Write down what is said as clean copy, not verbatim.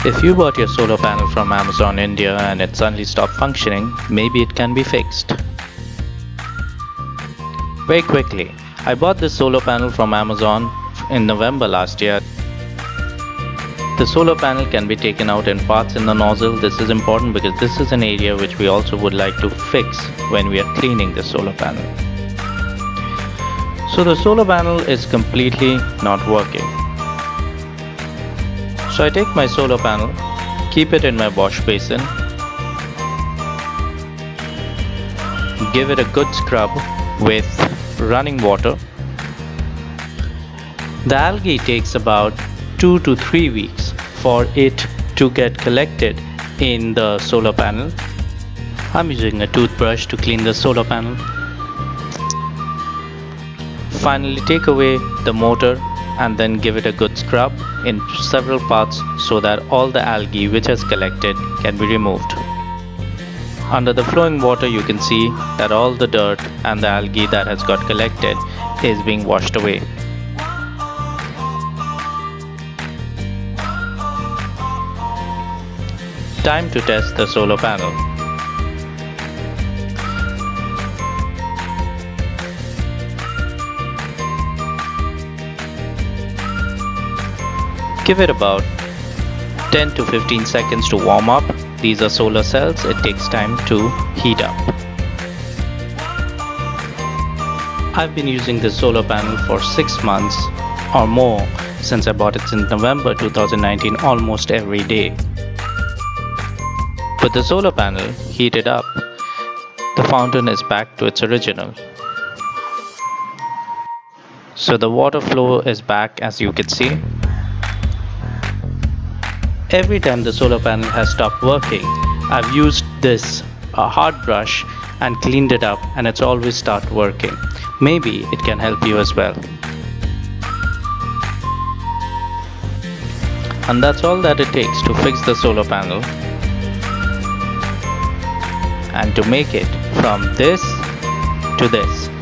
If you bought your solar panel from Amazon India and it suddenly stopped functioning, maybe it can be fixed. Very quickly, I bought this solar panel from Amazon in November last year. The solar panel can be taken out in parts in the nozzle. This is important because this is an area which we also would like to fix when we are cleaning the solar panel. So the solar panel is completely not working. So I take my solar panel, keep it in my wash basin, give it a good scrub with running water. The algae takes about 2 to 3 weeks for it to get collected in the solar panel. I'm using a toothbrush to clean the solar panel. Finally, take away the motor and then give it a good scrub in several parts so that all the algae which has collected can be removed. Under the flowing water, you can see that all the dirt and the algae that has got collected is being washed away. Time to test the solar panel. Give it about 10 to 15 seconds to warm up. These are solar cells, it takes time to heat up. I've been using this solar panel for 6 months or more since I bought it in November 2019, almost every day. With the solar panel heated up, the fountain is back to its original. So the water flow is back, as you can see. Every time the solar panel has stopped working, I've used this hard brush and cleaned it up, and it's always started working. Maybe it can help you as well. And that's all that it takes to fix the solar panel and to make it from this to this.